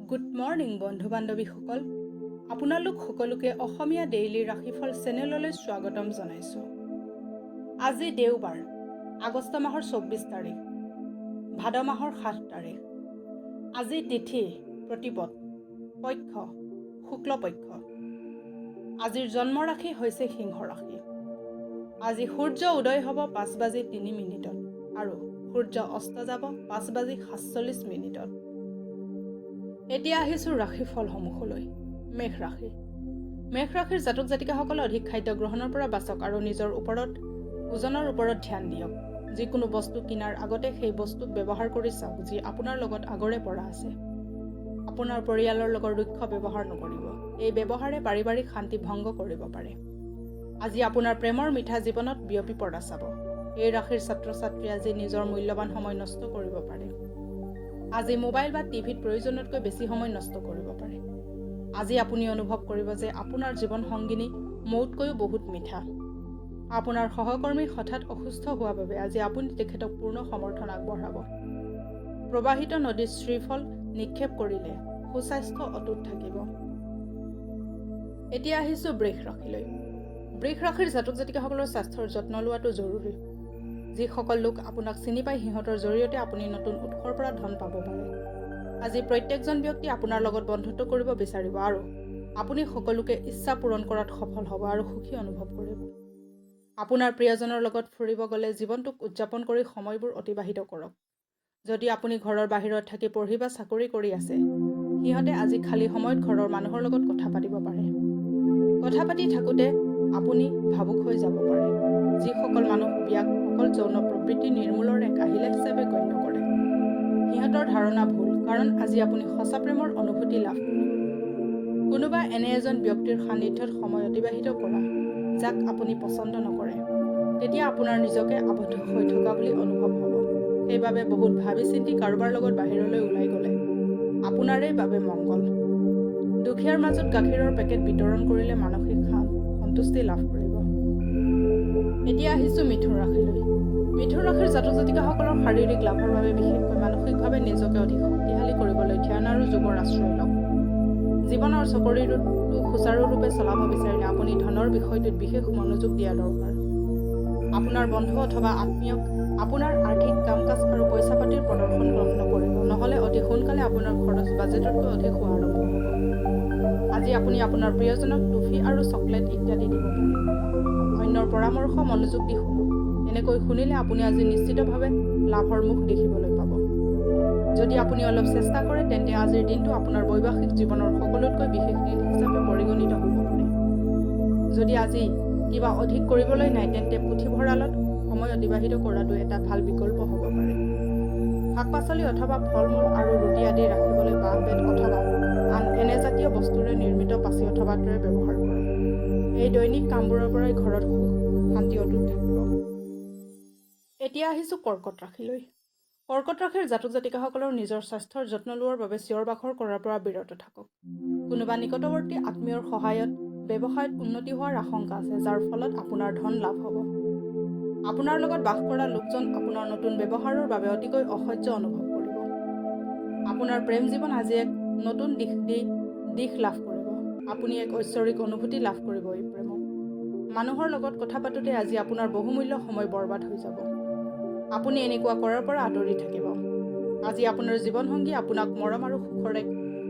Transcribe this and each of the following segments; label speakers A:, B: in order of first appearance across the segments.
A: Good morning বন্ধু বান্ধৱীসকল, আপোনালোক সকলোকে অসমীয়া ডেইলি ৰাশিফল চেনেললৈ স্বাগতম জনাইছোঁ। আজি দেওবাৰ, আগষ্ট মাহৰ 24 তাৰিখ, ভাদ মাহৰ 7 তাৰিখ। আজি তিথি প্ৰতিপদ, পক্ষ শুক্লপক্ষ। আজিৰ জন্ম ৰাশি হৈছে সিংহ ৰাশি। আজি সূৰ্য উদয় হ'ব 5:03 আৰু সূৰ্য অস্ত যাব 5:47। এতিয়া আহিছোঁ ৰাশিফলসমূহলৈ। মেষ ৰাশি। মেষ ৰাশিৰ জাতক জাতিকাসকলে অধিক খাদ্য গ্ৰহণৰ পৰা বাচক আৰু নিজৰ ওজনৰ ওপৰত ধ্যান দিয়ক। যিকোনো বস্তু কিনাৰ আগতে সেই বস্তুক ব্যৱহাৰ কৰি চাওক যি আপোনাৰ লগত আগৰে পৰা আছে। আপোনাৰ পৰিয়ালৰ লগত ৰুক্ষ ব্যৱহাৰ নকৰিব। এই ব্যৱহাৰে পাৰিবাৰিক শান্তি ভংগ কৰিব পাৰে। আজি আপোনাৰ প্ৰেমৰ মিঠা জীৱনত বিয়পি পৰা চাব। এই ৰাশিৰ ছাত্ৰ ছাত্ৰী আজি নিজৰ মূল্যৱান সময় নষ্ট কৰিব পাৰে। আজি মোবাইল বা টিভিত প্ৰয়োজনতকৈ বেছি সময় নষ্ট কৰিব পাৰে। আজি আপুনি অনুভৱ কৰিব যে আপোনাৰ জীৱন সংগিনী মৌতকৈও বহুত মিঠা। আপোনাৰ সহকৰ্মী হঠাৎ অসুস্থ হোৱা বাবে আজি আপুনি তেখেতক পূৰ্ণ সমৰ্থন আগবঢ়াব। প্ৰবাহিত নদীত শ্ৰীফল নিক্ষেপ কৰিলে সুস্বাস্থ্য অটুট থাকিব। এতিয়া আহিছোঁ বৃষ ৰাশিলৈ। বৃষ ৰাশিৰ জাতক জাতিকাসকলৰ স্বাস্থ্যৰ যত্ন লোৱাটো জৰুৰী। যিসকল লোক আপোনাক চিনি পায় সিহঁতৰ জৰিয়তে আপুনি নতুন উৎসৰ পৰা ধন পাব পাৰে। আজি প্ৰত্যেকজন ব্যক্তি আপোনাৰ লগত বন্ধুত্ব কৰিব বিচাৰিব আৰু আপুনি সকলোকে ইচ্ছা পূৰণ কৰাত সফল হ'ব আৰু সুখী অনুভৱ কৰিব। আপোনাৰ প্ৰিয়জনৰ লগত ফুৰিব গ'লে জীৱনটোক উদযাপন কৰি সময়বোৰ অতিবাহিত কৰক। যদি আপুনি ঘৰৰ বাহিৰত থাকি পঢ়ি বা চাকৰি কৰি আছে, সিহঁতে আজি খালী সময়ত ঘৰৰ মানুহৰ লগত কথা পাতিব পাৰে। কথা পাতি থাকোঁতে আপুনি ভাবুক হৈ যাব পাৰে। যিসকল মানুহ বিয়াক অকল যৌন প্ৰবৃত্তি নিৰ্মূলৰ এক আহিলা হিচাপে গণ্য কৰে, সিহঁতৰ ধাৰণা ভুল, কাৰণ আজি আপুনি সঁচা প্ৰেমৰ অনুভূতি লাভ কৰিব। কোনোবা এনে এজন ব্যক্তিৰ সান্নিধ্যত সময় অতিবাহিত কৰা যাক আপুনি পচন্দ নকৰে, তেতিয়া আপোনাৰ নিজকে আবদ্ধ হৈ থকা বুলি অনুভৱ হ'ব। সেইবাবে বহুত ভাবি চিন্তি কাৰোবাৰ লগত বাহিৰলৈ ওলাই গ'লে আপোনাৰেই বাবে মংগল। দুখীয়াৰ মাজত গাখীৰৰ পেকেট বিতৰণ কৰিলে মানসিক সন্তুষ্টি লাভ কৰিব। এতিয়া আহিছোঁ মিথুন ৰাশিলৈ। মিথুন ৰাশিৰ জাতক জাতিকাসকলৰ শাৰীৰিক লাভৰ বাবে বিশেষকৈ মানসিকভাৱে নিজকে অধিক শক্তিশালী কৰিবলৈ ধ্যান আৰু যোগৰ আশ্ৰয় লওক। জীৱনৰ চকৰিটো সুচাৰুৰূপে চলাব বিচাৰিলে আপুনি ধনৰ বিষয়টোত বিশেষ মনোযোগ দিয়া দৰকাৰ। আপোনাৰ বন্ধু অথবা আত্মীয়ক আপোনাৰ আৰ্থিক কাম কাজ আৰু পইচা পাতিৰ প্ৰদৰ্শন নকৰিব, নহ'লে অতি সোনকালে আপোনাৰ খৰচ বাজেটতকৈ অধিক হোৱা আৰম্ভ হ'ব। আজি আপুনি আপোনাৰ প্ৰিয়জনক টফি আৰু চকলেট ইত্যাদি দিব পাৰে। অন্যৰ পৰামৰ্শ মনোযোগ দি শুনক। এনেকৈ শুনিলে আপুনি আজি নিশ্চিতভাৱে লাভৰ মুখ দেখিবলৈ পাব। যদি আপুনি অলপ চেষ্টা কৰে তেন্তে আজিৰ দিনটো আপোনাৰ বৈবাহিক জীৱনৰ সকলোতকৈ বিশেষ দিন হিচাপে পৰিগণিত হ'ব পাৰে। যদি আজি কিবা অধিক কৰিবলৈ নাই তেন্তে পুথিভঁৰালত সময় অতিবাহিত কৰাটো এটা ভাল বিকল্প হ'ব পাৰে। শাক পাচলি অথবা ফল মূল আৰু ৰুটি আদি ৰাখিবলৈ বাঁহ বেত অথবা আন এনে জাতীয় বস্তুৰে নিৰ্মিত পাচি অথবা ট্ৰে ব্যৱহাৰ কৰক। এই দৈনিক কামবোৰৰ পৰাই ঘৰত সুখ শান্তি অটুট থাকিব। এতিয়া আহিছোঁ কৰ্কট ৰাশিলৈ। কৰ্কট ৰাশিৰ জাতক জাতিকাসকলৰ নিজৰ স্বাস্থ্যৰ যত্ন লোৱাৰ বাবে চিঞৰ বাখৰ কৰাৰ পৰা বিৰত থাকক। কোনোবা নিকটৱৰ্তী আত্মীয়ৰ সহায়ত ব্যৱসায়ত উন্নতি হোৱাৰ আশংকা আছে, যাৰ ফলত আপোনাৰ ধন লাভ হ'ব। আপোনাৰ লগত বাস কৰা লোকজন আপোনাৰ নতুন ব্যৱহাৰৰ বাবে অতিকৈ অসহ্য অনুভৱ কৰিব। আপোনাৰ প্ৰেম জীৱন আজি এক নতুন দিশ লাভ কৰিব। আপুনি এক ঐশ্বৰিক অনুভূতি লাভ কৰিব এই প্ৰেমক। মানুহৰ লগত কথা পাতোঁতে আজি আপোনাৰ বহুমূল্য সময় বৰবাদ হৈ যাব। আপুনি এনেকুৱা কৰাৰ পৰা আঁতৰি থাকিব। আজি আপোনাৰ জীৱনসংগী আপোনাক মৰম আৰু সুখৰ এক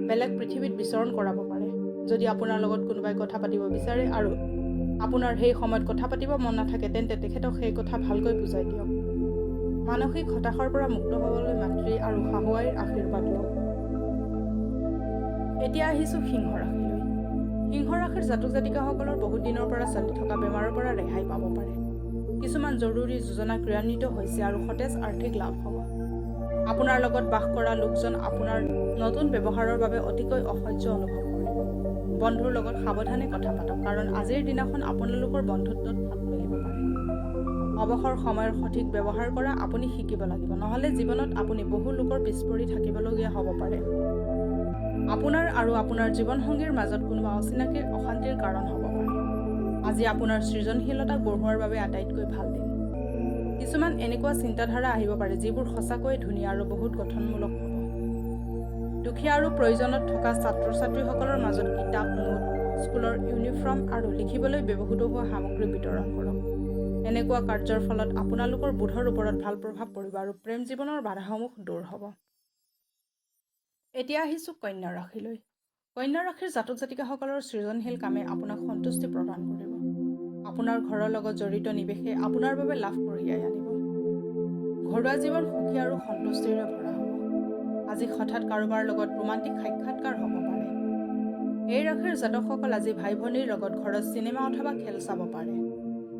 A: বেলেগ পৃথিৱীত বিচৰণ কৰাব পাৰে। যদি আপোনাৰ লগত কোনোবাই কথা পাতিব বিচাৰে আৰু আপোনাৰ সেই সময়ত কথা পাতিব মন নাথাকে তেন্তে তেখেতক সেই কথা ভালকৈ বুজাই দিয়ক। মানসিক হতাশাৰ পৰা মুক্ত হ'বলৈ মাতৃ আৰু শাহু আইৰ আশীৰ্বাদ লওক। এতিয়া আহিছোঁ সিংহ ৰাশিলৈ। সিংহ ৰাশিৰ জাতক জাতিকাসকলৰ বহুত দিনৰ পৰা চলি থকা বেমাৰৰ পৰা ৰেহাই পাব পাৰে। কিছুমান জৰুৰী যোজনা ক্ৰিয়ান্বিত হৈছে আৰু সতেজ আৰ্থিক লাভ হ'ব। আপোনাৰ লগত বাস কৰা লোকজন আপোনাৰ নতুন ব্যৱহাৰৰ বাবে অতিকৈ অসহ্য অনুভৱ কৰিব। বন্ধুৰ লগত সাৱধানে কথা পাতক, কাৰণ আজিৰ দিনাখন আপোনালোকৰ বন্ধুত্বত ফাট মেলিব পাৰে। অৱসৰ সময়ৰ সঠিক ব্যৱহাৰ কৰা আপুনি শিকিব লাগিব, নহ'লে জীৱনত আপুনি বহু লোকৰ পিছ পৰি থাকিবলগীয়া হ'ব পাৰে। আপোনাৰ আৰু আপোনাৰ জীৱনসংগীৰ মাজত কোনোবা অচিনাকি অশান্তিৰ কাৰণ হ'ব পাৰে। আজি আপোনাৰ সৃজনশীলতাক বঢ়োৱাৰ বাবে আটাইতকৈ ভাল দিন। কিছুমান এনেকুৱা চিন্তাধাৰা আহিব পাৰে যিবোৰ সঁচাকৈয়ে ধুনীয়া আৰু বহুত গঠনমূলক হ'ব। দুখীয়া আৰু প্ৰয়োজনত থকা ছাত্ৰ ছাত্ৰীসকলৰ মাজত কিতাপ নোট স্কুলৰ ইউনিফৰ্ম আৰু লিখিবলৈ ব্যৱহৃত হোৱা সামগ্ৰী বিতৰণ কৰক। এনেকুৱা কাৰ্যৰ ফলত আপোনালোকৰ বোধৰ ওপৰত ভাল প্ৰভাৱ পৰিব আৰু প্ৰেম জীৱনৰ বাধাসমূহ দূৰ হ'ব। এতিয়া আহিছোঁ কন্যা ৰাশিলৈ। কন্যা ৰাশিৰ জাতক জাতিকাসকলৰ সৃজনশীল কামে আপোনাক সন্তুষ্টি প্ৰদান কৰিব। আপোনাৰ ঘৰৰ লগত জড়িত নিৱেশে আপোনাৰ বাবে লাভ কঢ়িয়াই আনিব। ঘৰুৱা জীৱন সুখী আৰু সন্তুষ্টিৰে ভৰা হ'ব। আজি হঠাৎ কাৰোবাৰ লগত ৰোমান্টিক সাক্ষাৎকাৰ হ'ব পাৰে। এই ৰাশিৰ জাতকসকল আজি ভাই ভনীৰ লগত ঘৰত চিনেমা অথবা খেল চাব পাৰে।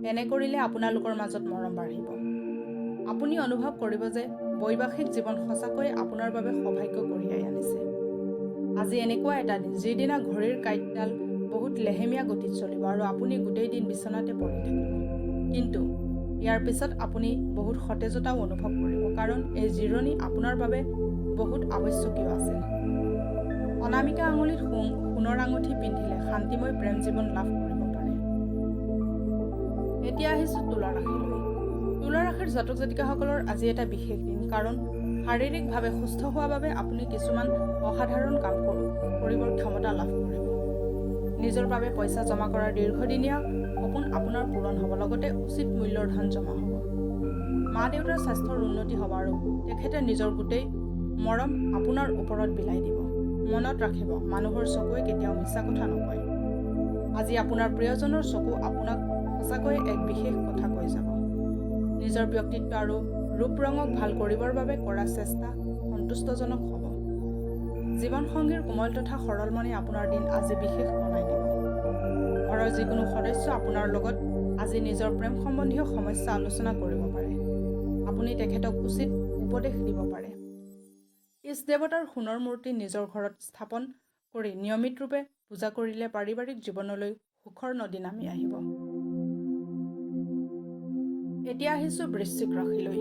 A: এনে কৰিলে আপোনালোকৰ মাজত মৰম বাঢ়িব। আপুনি অনুভৱ কৰিব যে বৈবাহিক জীৱন সঁচাকৈয়ে আপোনাৰ বাবে সৌভাগ্য কঢ়িয়াই আনিছে। আজি এনেকুৱা এটা দিন যিদিনা ঘড়ীৰ কাঁইটডাল বহুত লেহেমীয়া গতিত চলিব আৰু আপুনি গোটেই দিন বিচনাতে পৰি থাকিব। কিন্তু ইয়াৰ পিছত আপুনি বহুত সতেজতাও অনুভৱ কৰিব, কাৰণ এই জিৰণি আপোনাৰ বাবে বহুত আৱশ্যকীয় আছিল। অনামিকা আঙুলিত সোণৰ আঙুঠি পিন্ধিলে শান্তিময় প্ৰেম জীৱন লাভ কৰিব পাৰে। এতিয়া আহিছোঁ তুলা ৰাশিলৈ। তুলা ৰাশিৰ জাতক জাতিকাসকলৰ আজি এটা বিশেষ দিন, কাৰণ শাৰীৰিকভাৱে সুস্থ হোৱাৰ বাবে আপুনি কিছুমান অসাধাৰণ কাম কৰিবৰ ক্ষমতা লাভ কৰিব। নিজৰ বাবে পইচা জমা কৰাৰ দীৰ্ঘদিনীয়া সপোন আপোনাৰ পূৰণ হ'ব, লগতে উচিত মূল্যৰ ধন জমা হ'ব। মা দেউতাৰ স্বাস্থ্যৰ উন্নতি হ'ব আৰু তেখেতে নিজৰ গোটেই মৰম আপোনাৰ ওপৰত বিলাই দিব। মনত ৰাখিব, মানুহৰ চকুৱে কেতিয়াও মিছা কথা নকয়। আজি আপোনাৰ প্ৰিয়জনৰ চকু আপোনাক সঁচাকৈয়ে এক বিশেষ কথা কৈ যাব। নিজৰ ব্যক্তিত্ব আৰু ৰূপ ৰঙক ভাল কৰিবৰ বাবে কৰা চেষ্টা সন্তুষ্টজনক হ'ব। জীৱনসংগীৰ কোমল তথা সৰল মনে আপোনাৰ দিন আজি বিশেষ বনাই দিব। ঘৰৰ যিকোনো সদস্য আপোনাৰ লগত আজি নিজৰ প্ৰেম সম্বন্ধীয় সমস্যা আলোচনা কৰিব পাৰে। আপুনি তেখেতক উচিত উপদেশ দিব পাৰে। ইষ্ট দেৱতাৰ সোণৰ মূৰ্তি নিজৰ ঘৰত স্থাপন কৰি নিয়মিত ৰূপে পূজা কৰিলে পাৰিবাৰিক জীৱনলৈ সুখৰ নদী নামি আহিব। এতিয়া আহিছোঁ বৃশ্চিক ৰাশিলৈ।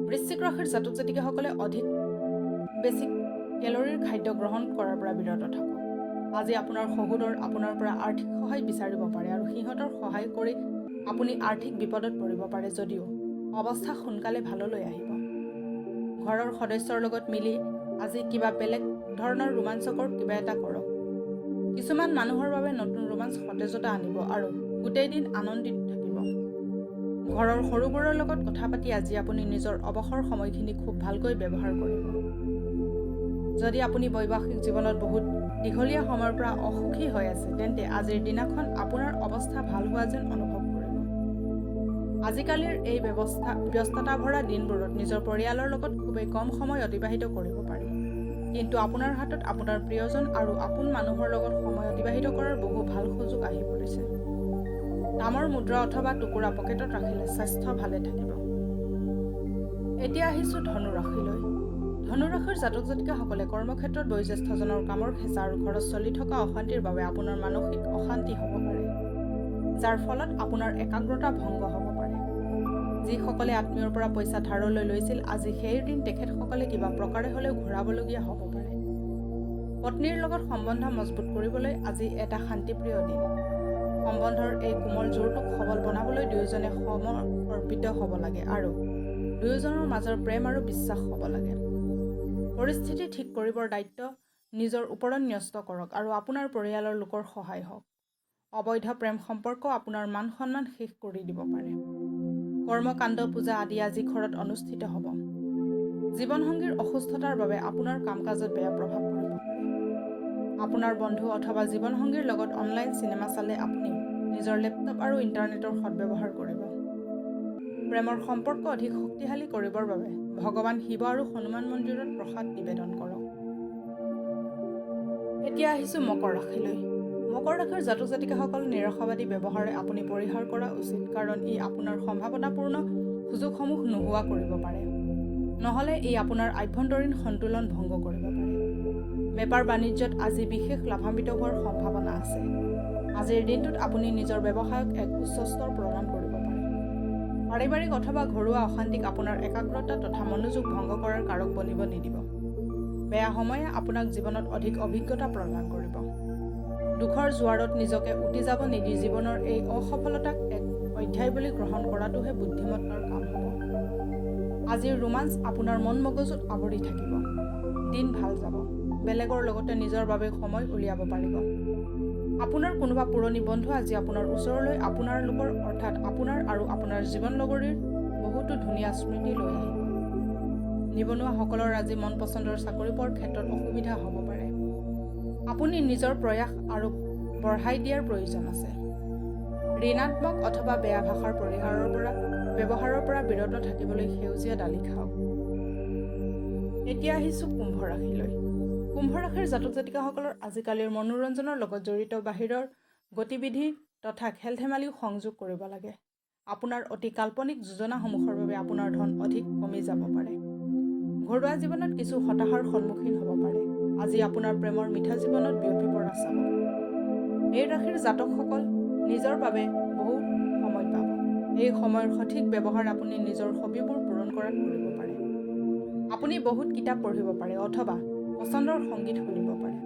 A: বৃশ্চিক ৰাশিৰ জাতক জাতিকাসকলে অধিক বেছি কেলৰিৰ খাদ্য গ্ৰহণ কৰাৰ পৰা বিৰত থাকক। আজি আপোনাৰ সহোদৰ আপোনাৰ পৰা আৰ্থিক সহায় বিচাৰিব পাৰে আৰু সিহঁতৰ সহায় কৰি আপুনি আৰ্থিক বিপদত পৰিব পাৰে, যদিও অৱস্থা সোনকালে ভাললৈ আহিব। ঘৰৰ সদস্যৰ লগত মিলি আজি কিবা বেলেগ ধৰণৰ ৰোমাঞ্চকৰ কিবা এটা কৰক। কিছুমান মানুহৰ বাবে নতুন ৰোমাঞ্চ সতেজতা আনিব আৰু গোটেই দিন আনন্দিত থাকিব। ঘৰৰ সৰুবোৰৰ লগত কথা পাতি আজি আপুনি নিজৰ অৱসৰ সময়খিনি খুব ভালকৈ ব্যৱহাৰ কৰিব। যদি আপুনি বৈবাহিক জীৱনত বহুত দীঘলীয়া সময়ৰ পৰা অসুখী হৈ আছে, তেন্তে আজিৰ দিনাখন আপোনাৰ অৱস্থা ভাল হোৱা যেন অনুভৱ কৰিব। আজিকালিৰ এই ব্যস্ততা ভৰা দিনবোৰত নিজৰ পৰিয়ালৰ লগত খুবেই কম সময় অতিবাহিত কৰিব পাৰি। কিন্তু আপোনাৰ হাতত আপোনাৰ প্ৰিয়জন আৰু আপোন মানুহৰ লগত সময় অতিবাহিত কৰাৰ বহু ভাল সুযোগ আহি পৰিছে। তামৰ মুদ্ৰা অথবা টুকুৰা পকেটত ৰাখিলে স্বাস্থ্য ভালে থাকিব। এতিয়া আহিছোঁ ধনু ৰাশিলৈ। ধনু ৰাশিৰ জাতক জাতিকাসকলে কৰ্মক্ষেত্ৰত বয়োজ্যেষ্ঠজনৰ কামৰ খেঁচা আৰু ঘৰত চলি থকা অশান্তিৰ বাবে আপোনাৰ মানসিক অশান্তি হ'ব পাৰে, যাৰ ফলত আপোনাৰ একাগ্ৰতা ভংগ হ'ব পাৰে। যিসকলে আত্মীয়ৰ পৰা পইচা ধাৰলৈ লৈছিল, আজি সেই ঋণ তেখেতসকলে কিবা প্ৰকাৰে হ'লেও ঘূৰাবলগীয়া হ'ব পাৰে। পত্নীৰ লগত সম্বন্ধ মজবুত কৰিবলৈ আজি এটা শান্তিপ্ৰিয় দিন। সম্বন্ধৰ এই কোমল জোৰটোক সবল বনাবলৈ দুয়োজনে সমৰ্পিত হ'ব লাগে আৰু দুয়োজনৰ মাজৰ প্ৰেম আৰু বিশ্বাস হ'ব লাগে। পৰিস্থিতি ঠিক কৰিবৰ দায়িত্ব নিজৰ ওপৰত ন্যস্ত কৰক আৰু আপোনাৰ পৰিয়ালৰ লোকৰ সহায় হওক। অবৈধ প্ৰেম সম্পৰ্ক আপোনাৰ মান সন্মান শেষ কৰি দিব পাৰে। কৰ্মকাণ্ড পূজা আদি আজি ঘৰত অনুষ্ঠিত হ'ব। জীৱনসংগীৰ অসুস্থতাৰ বাবে আপোনাৰ কাম কাজত বেয়া প্ৰভাৱ পৰিব পাৰে। আপোনাৰ বন্ধু অথবা জীৱনসংগীৰ লগত অনলাইন চিনেমা চালে আপুনি নিজৰ লেপটপ আৰু ইণ্টাৰনেটৰ সদ্ব্যৱহাৰ কৰিব। প্ৰেমৰ সম্পৰ্ক অধিক শক্তিশালী কৰিবৰ বাবে ভগৱান শিৱ আৰু হনুমান মন্দিৰত প্ৰসাদ নিবেদন কৰক। এতিয়া আহিছোঁ মকৰ ৰাশিলৈ। মকৰ ৰাশিৰ জাতক জাতিকাসকল নিৰাশাবাদী ব্যৱহাৰে আপুনি পৰিহাৰ কৰা উচিত, কাৰণ ই আপোনাৰ সম্ভাৱনাপূৰ্ণ সুযোগসমূহ নোহোৱা কৰিব পাৰে। নহ'লে ই আপোনাৰ আভ্যন্তৰীণ সন্তুলন ভংগ কৰিব পাৰে। বেপাৰ বাণিজ্যত আজি বিশেষ লাভান্বিত হোৱাৰ সম্ভাৱনা আছে। আজিৰ দিনটোত আপুনি নিজৰ ব্যৱসায়ক এক উচ্চ স্তৰ প্ৰদান কৰিব পাৰে। পাৰিবাৰিক অথবা ঘৰুৱা অশান্তিক আপোনাৰ একাগ্ৰতা তথা মনোযোগ ভংগ কৰাৰ কাৰক বনিব নিদিব। বেয়া সময়ে আপোনাক জীৱনত অধিক অভিজ্ঞতা প্ৰদান কৰিব। দুখৰ জোৱাৰত নিজকে উটি যাব নিদি জীৱনৰ এই অসফলতাক এক অধ্যায় বুলি গ্ৰহণ কৰাটোহে বুদ্ধিমত্তাৰ কাম হ'ব। আজিৰ ৰোমাঞ্চ আপোনাৰ মন মগজুত আৱৰি থাকিব। দিন ভাল যাব। বেলেগৰ লগতে নিজৰ বাবে সময় উলিয়াব পাৰিব। আপোনাৰ কোনোবা পুৰণি বন্ধু আজি আপোনাৰ ওচৰলৈ আপোনাৰ লোকৰ অৰ্থাৎ আপোনাৰ আৰু আপোনাৰ জীৱন লগৰীৰ বহুতো ধুনীয়া স্মৃতি লৈ আহিব। নিবনুৱাসকলৰ আজি মন পচন্দৰ চাকৰি পোৱাৰ ক্ষেত্ৰত অসুবিধা হ'ব পাৰে। আপুনি নিজৰ প্ৰয়াস আৰু বঢ়াই দিয়াৰ প্ৰয়োজন আছে। ঋণাত্মক অথবা বেয়া ভাষাৰ ব্যৱহাৰৰ পৰা বিৰত থাকিবলৈ সেউজীয়া দালি খাওক। এতিয়া আহিছোঁ কুম্ভ ৰাশিলৈ। কুম্ভ ৰাশিৰ জাতক জাতিকাসকলৰ আজিকালিৰ মনোৰঞ্জনৰ লগত জড়িত বাহিৰৰ গতিবিধি তথা খেল ধেমালিও সংযোগ কৰিব লাগে। আপোনাৰ অতি কাল্পনিক যোজনাসমূহৰ বাবে আপোনাৰ ধন অধিক কমি যাব পাৰে। ঘৰুৱা জীৱনত কিছু হতাশাৰ সন্মুখীন হ'ব পাৰে। আজি আপোনাৰ প্ৰেমৰ মিঠা জীৱনত বিয়পি পৰা চাব। এই ৰাশিৰ জাতকসকল নিজৰ বাবে বহু সময় পাব। এই সময়ৰ সঠিক ব্যৱহাৰ আপুনি নিজৰ হবিবোৰ পূৰণ কৰাত কৰিব পাৰে। আপুনি বহুত কিতাপ পঢ়িব পাৰে অথবা পচন্দৰ সংগীত শুনিব পাৰে।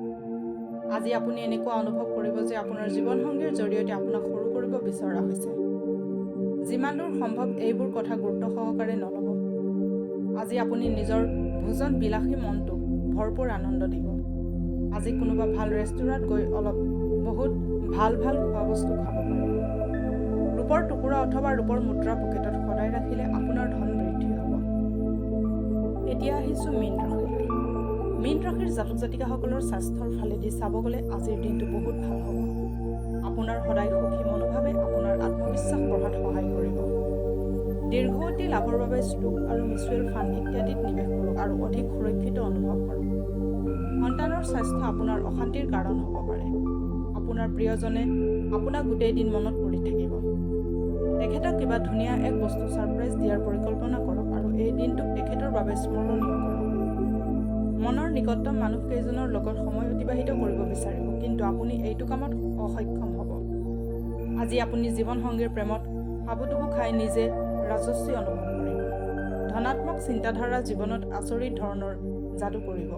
A: আজি আপুনি এনেকুৱা অনুভৱ কৰিব যে আপোনাৰ জীৱনসংগীৰ জৰিয়তে আপোনাক সৰু কৰিব বিচৰা হৈছে। যিমান দূৰ সম্ভৱ এইবোৰ কথা গুৰুত্ব সহকাৰে নল'ব। আজি আপুনি নিজৰ ভোজন বিলাসী মনটোক ভৰপূৰ আনন্দ দিব। আজি কোনোবা ভাল ৰেষ্টুৰাঁত গৈ বহুত ভাল খোৱা বস্তু খাব পাৰে। ৰূপৰ টুকুৰা অথবা ৰূপৰ মুদ্ৰা পকেটত সদায় ৰাখিলে আপোনাৰ ধন বৃদ্ধি হ'ব। এতিয়া আহিছোঁ মীন ৰাশিলৈ। মীন ৰাশিৰ জাতক জাতিকাসকলৰ স্বাস্থ্যৰ ফালেদি চাব গ'লে আজিৰ দিনটো বহুত ভাল হ'ব। আপোনাৰ সদায় সুখী মনোভাৱে আপোনাৰ আত্মবিশ্বাস বঢ়াত সহায় কৰিব। দীৰ্ঘৱতী লাভৰ বাবে ষ্টক আৰু মিউচুৱেল ফাণ্ড ইত্যাদিত নিৱেশ কৰক আৰু অধিক সুৰক্ষিত অনুভৱ কৰক। সন্তানৰ স্বাস্থ্য আপোনাৰ অশান্তিৰ কাৰণ হ'ব পাৰে। আপোনাৰ প্ৰিয়জনে আপোনাক গোটেই দিন মনত পৰি থাকিব। তেখেতক কিবা ধুনীয়া এক বস্তু ছাৰপ্ৰাইজ দিয়াৰ পৰিকল্পনা কৰক আৰু এই দিনটোক তেখেতৰ বাবে স্মৰণীয় কৰক। মনৰ নিকটতম মানুহকেইজনৰ লগত সময় অতিবাহিত কৰিব বিচাৰিব, কিন্তু আপুনি এইটো কামত অসক্ষম হ'ব। আজি আপুনি জীৱনসংগীৰ প্ৰেমত হাবুডুবু খাই নিজে ৰাজস্বী অনুভৱ কৰিব। ধনাত্মক চিন্তাধাৰা জীৱনত আচৰিত ধৰণৰ যাদু কৰিব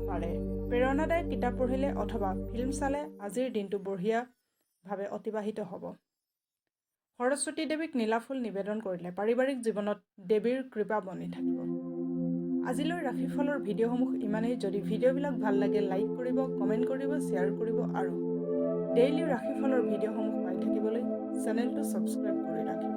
A: পাৰে। প্ৰেৰণাদায়ক কিতাপ পঢ়িলে অথবা ফিল্ম চালে আজিৰ দিনটো বঢ়িয়াভাৱে অতিবাহিত হ'ব। সৰস্বতী দেৱীক নীলাফুল নিবেদন কৰিলে পাৰিবাৰিক জীৱনত দেৱীৰ কৃপা বনি থাকিব। আজিলৈ ৰাশিফলৰ ভিডিঅ'সমূহ ইমানেই। যদি ভিডিঅ'বিলাক ভাল লাগে লাইক কৰিব, কমেণ্ট কৰিব, শ্বেয়াৰ কৰিব আৰু ডেইলি ৰাশিফলৰ ভিডিঅ'সমূহ পাই থাকিবলৈ চেনেলটো ছাবস্ক্ৰাইব কৰি ৰাখিব।